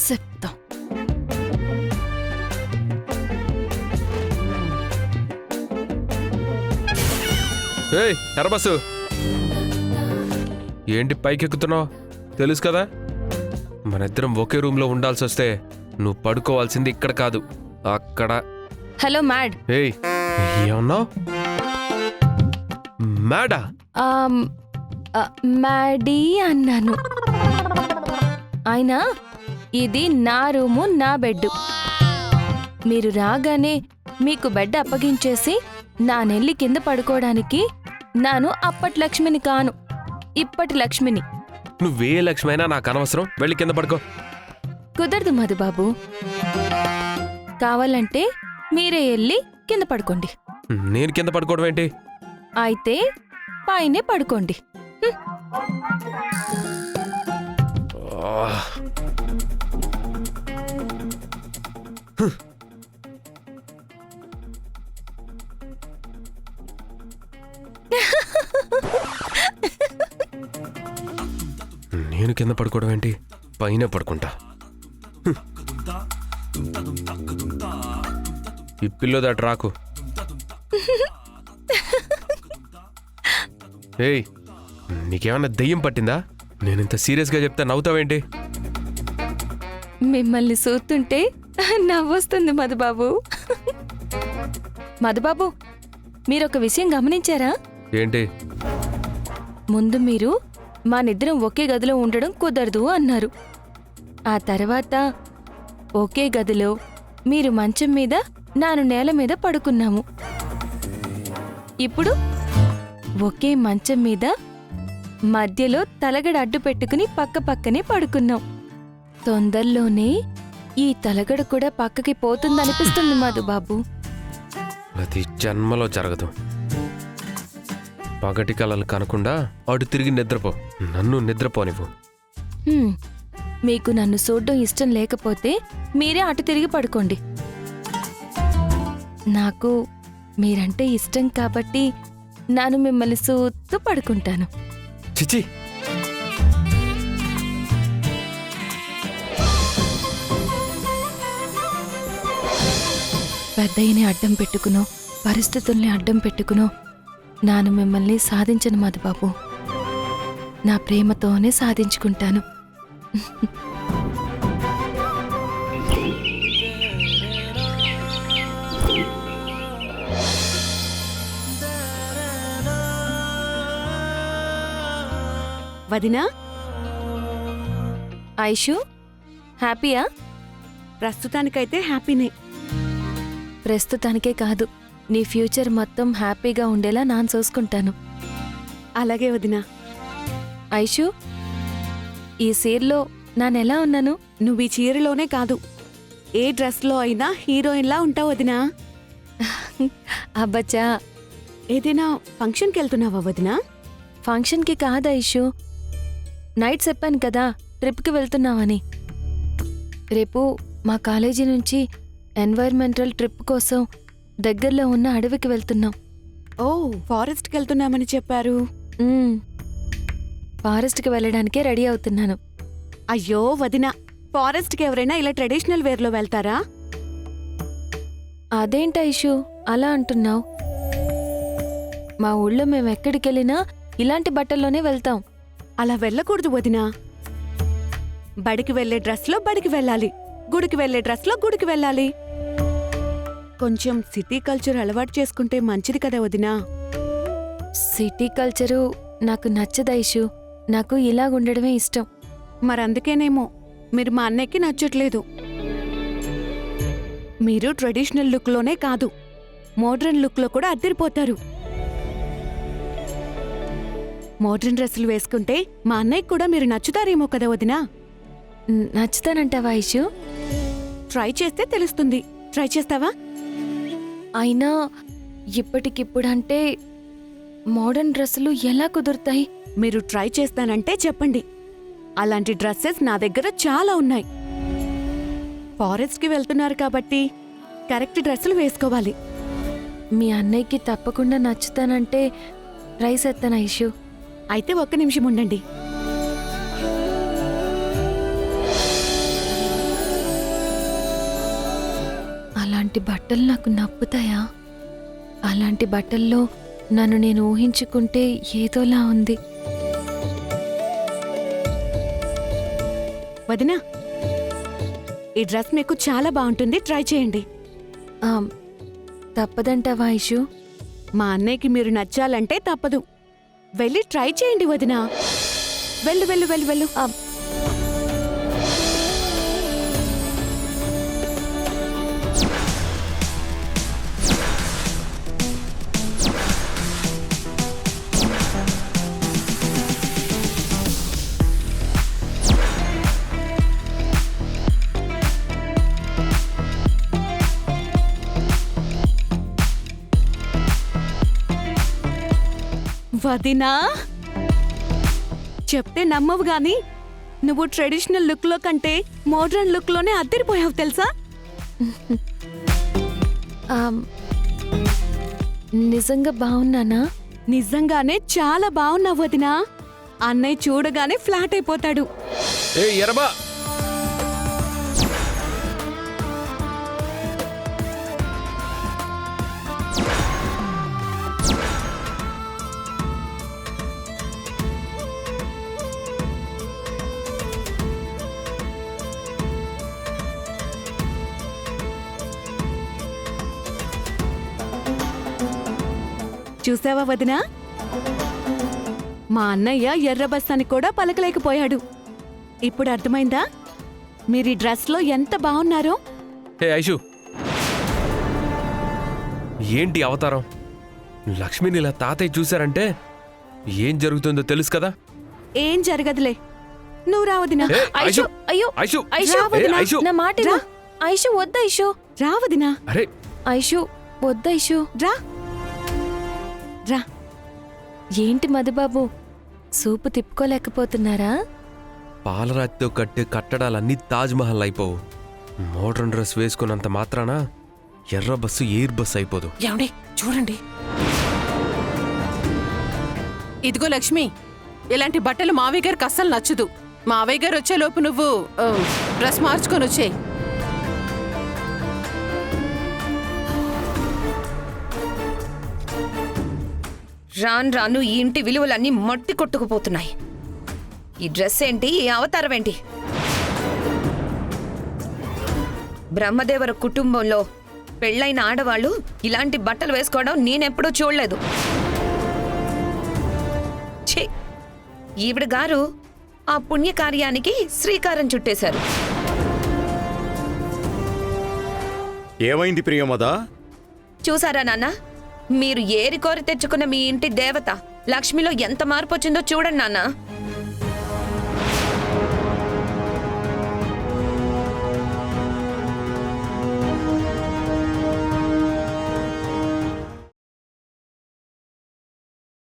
చెప్తా. ఏయ్ ఎర్రబస్సు, ఏంటి పైకెక్కుతున్నావు? తెలుసు కదా మన ఇద్దరం ఒకే రూమ్లో ఉండాల్సి వస్తే నువ్వు పడుకోవాల్సింది ఇక్కడ కాదు, అక్కడ. Hello mad. ఏయ్ ఏమన్నావు? మ్యాడా? మ్యాడీ అన్నాను. అయినా ఇది నా రూము, నా బెడ్. మీరు రాగానే మీకు బెడ్ అప్పగించేసి నా నెల్లి కింద పడుకోవడానికి నాను అప్పటి లక్ష్మిని కాను, ఇప్పటి లక్ష్మిని. నువ్వే లక్ష్మైనా నాకు అనవసరం, వెళ్ళి కింద పడుకో. కుదరదు మధుబాబు. కావాలంటే మీరే వెళ్ళి కింద పడుకోండి. నేను కింద పడుకోవడం ఏంటి? అయితే పైనే పడుకోండి. నేను కింద పడుకోవడం ఏంటి? పైన పడుకుంటా. ఈ పిల్లో దాటి రాకు. ఏయ్ నీకేమన్నా దెయ్యం పట్టిందా? నేనింత సీరియస్గా చెప్తే నవ్వుతావేంటి? మిమ్మల్ని చూస్తుంటే నవ్వొస్తుంది మధుబాబు. మధుబాబు, మీరొక విషయం గమనించారా? ఏంటి? ముందు మీరు మా నిద్రం ఒకే గదిలో ఉండడం కుదరదు అన్నారు. ఆ తర్వాత ఒకే గదిలో మీరు మంచం మీద, నాను నేల మీద పడుకున్నాము. ఇప్పుడు ఒకే మంచం మీద మధ్యలో తలగడ అడ్డు పెట్టుకుని పక్క పక్కనే పడుకున్నాం. తొందరలోనే ఈ తలగడ కూడా పక్కకి పోతుందనిపిస్తుంది మధుబాబు. అది జన్మలో జరగదు. పగటి కలలు కనకుండా అటు తిరిగి నిద్రపో, నన్ను నిద్రపోనివ్వు. మీకు నన్ను చూడ్డం ఇష్టం లేకపోతే మీరే అటు తిరిగి పడుకోండి. నాకు మీరంటే ఇష్టం కాబట్టి నేను మిమ్మల్ని చూస్తూ పడుకుంటాను. చిచి, పెద్దయ్యని అడ్డం పెట్టుకునో, పరిస్థితుల్ని అడ్డం పెట్టుకునో నాను మిమ్మల్ని సాధించను మధుబాబు. నా ప్రేమతోనే సాధించుకుంటాను. వదినా, ఐషు హ్యాపీయా? ప్రస్తుతానికైతే హ్యాపీనే. ప్రస్తుతానికే కాదు, నీ ఫ్యూచర్ మొత్తం హ్యాపీగా ఉండేలా నాను చూసుకుంటాను. అలాగే వదినా. ఐషు, ఈ సీర్లో నానెలా ఉన్నాను? నువ్వు ఈ చీరలోనే కాదు, ఏ డ్రెస్లో అయినా హీరోయిన్లా ఉంటావు వదినా. అబ్బచ్చా, ఏదైనా ఫంక్షన్కి వెళ్తున్నావా వదినా? ఫంక్షన్కి కాదు ఐషు, నైట్ చెప్పాను కదా ట్రిప్కి వెళ్తున్నావని. రేపు మా కాలేజీ నుంచి ఎన్వైర్మెంటల్ ట్రిప్ కోసం దగ్గరలో ఉన్న అడవికి వెళ్తున్నాం. ఓ, ఫారెస్ట్కి వెళ్తున్నామని చెప్పారు. ఫారెస్ట్కి వెళ్ళడానికే రెడీ అవుతున్నాను. అయ్యో వదినా, ఫారెస్ట్కి ఎవరైనా ఇలా ట్రెడిషనల్ వేర్లో వెళ్తారా? అదేంటి ఐషు అలా అంటున్నావు? మా ఊళ్ళో మేమెక్కడికెళ్ళినా ఇలాంటి బట్టల్లోనే వెళ్తాం. అలా వెళ్ళకూడదు వదినా. బడికి వెళ్లే డ్రెస్లో బడికి వెళ్ళాలి, గుడికి వెళ్లే డ్రెస్లో గుడికి వెళ్ళాలి. కొంచెం సిటీ కల్చర్ అలవాటు చేసుకుంటే మంచిది కదా వదినా. సిటీ కల్చరు నాకు నచ్చదు ఐషు, నాకు ఇలాగుండడమే ఇష్టం. మరందుకేనేమో మీరు మా అన్నయ్యకి నచ్చట్లేదు. మీరు ట్రెడిషనల్ లుక్లోనే కాదు, మోడ్రన్ లుక్లో కూడా అద్దరిపోతారు. మోడ్రన్ డ్రెస్సులు వేసుకుంటే మా అన్నయ్యకి కూడా మీరు నచ్చుతారేమో కదా వదినా. నచ్చుతానంటావా ఐషు? ట్రై చేస్తే తెలుస్తుంది. ట్రై చేస్తావా? అయినా ఇప్పటికిప్పుడంటే మోడర్న్ డ్రెస్సులు ఎలా కుదురుతాయి? మీరు ట్రై చేస్తానంటే చెప్పండి, అలాంటి డ్రెస్సెస్ నా దగ్గర చాలా ఉన్నాయి. ఫారెస్ట్కి వెళ్తున్నారు కాబట్టి కరెక్ట్ డ్రెస్సులు వేసుకోవాలి. మీ అన్నయ్యకి తప్పకుండా నచ్చుతానంటే ట్రై చేస్తాను ఐషు. అయితే ఒక్క నిమిషం ఉండండి. అలాంటి బట్టలు నాకు నప్పుతాయా? అలాంటి బట్టల్లో నన్ను నేను ఊహించుకుంటే ఏదోలా ఉంది. వదినా, ఈ డ్రెస్ మీకు చాలా బాగుంటుంది, ట్రై చేయండి. ఆ, తప్పదంటావా ఐషు? మా అన్నయ్యకి మీరు నచ్చాలంటే తప్పదు. వెళ్ళి ట్రై చేయండి వదినా. వెళ్ళు వెళ్ళు వెళ్ళు వెళ్ళు. వదినా, చెప్తే నమ్మవు గాని నువ్వు ట్రెడిషనల్ లుక్ లో కంటే మోడ్రన్ లుక్ లోనే అద్దరిపోయావు తెలుసా? ఆ, నిజంగా బాగున్నానా? నిజంగానే చాలా బాగున్నావు వదినా. అన్నయ్య చూడగానే ఫ్లాట్ అయిపోతాడు. ఏ ఎరబా, చూసావా వదినా, మా అన్నయ్య ఎర్ర బస్ అని కూడా పలకలేకపోయాడు. ఇప్పుడు అర్థమైందా మీరు ఈ డ్రెస్ లో ఎంత బాగున్నారో? ఏ ఐషు, ఏంటి అవతారం? లక్ష్మిని ఇలా తాతయ్య చూశారంటే ఏం జరుగుతుందో తెలుసు కదా. ఏం జరగదులే, నువ్వు రా వదినా. ఏ, ఐషు, అయ్యో ఐషు, ఐషు, రా వదినా. ఐషు. నా మాట విను. ఐషు వద్దు ఐషు. రా వదినా, అరే ఐషు వద్దు ఐషు. రా రా. ఏంటి మధుబాబు, సూపు తిప్పుకోలేకపోతున్నారా? పాలరాతితో కట్టే కట్టడాలన్నీ తాజ్మహల్ అయిపోవు. మోడ్రన్ డ్రెస్ వేసుకున్నంత మాత్రాన ఎర్ర బస్సు ఎయిర్ బస్సు అయిపోదు. ఏమండి చూడండి, ఇదిగో లక్ష్మి, ఇలాంటి బట్టలు మావయ్య గారికి అస్సలు నచ్చదు. మావయ్య గారు వచ్చేలోపు నువ్వు డ్రెస్ మార్చుకొని వచ్చే. రాను రాను ఈ ఇంటి విలువలన్నీ మట్టి కొట్టుకుపోతున్నాయి. ఈ డ్రెస్ ఏంటి, ఈ అవతారం ఏంటి? బ్రహ్మదేవర కుటుంబంలో పెళ్ళైన ఆడవాళ్ళు ఇలాంటి బట్టలు వేసుకోవడం నేనెప్పుడూ చూడలేదు. ఛీ, ఈవిడ గారు ఆ పుణ్యకార్యానికి శ్రీకారం చుట్టేశారు. ఏమైంది ప్రియమదా? చూసారా నాన్న, మీరు ఏరి కోరి తెచ్చుకున్న మీ ఇంటి దేవత లక్ష్మిలో ఎంత మార్పు వచ్చిందో చూడండి నాన్న.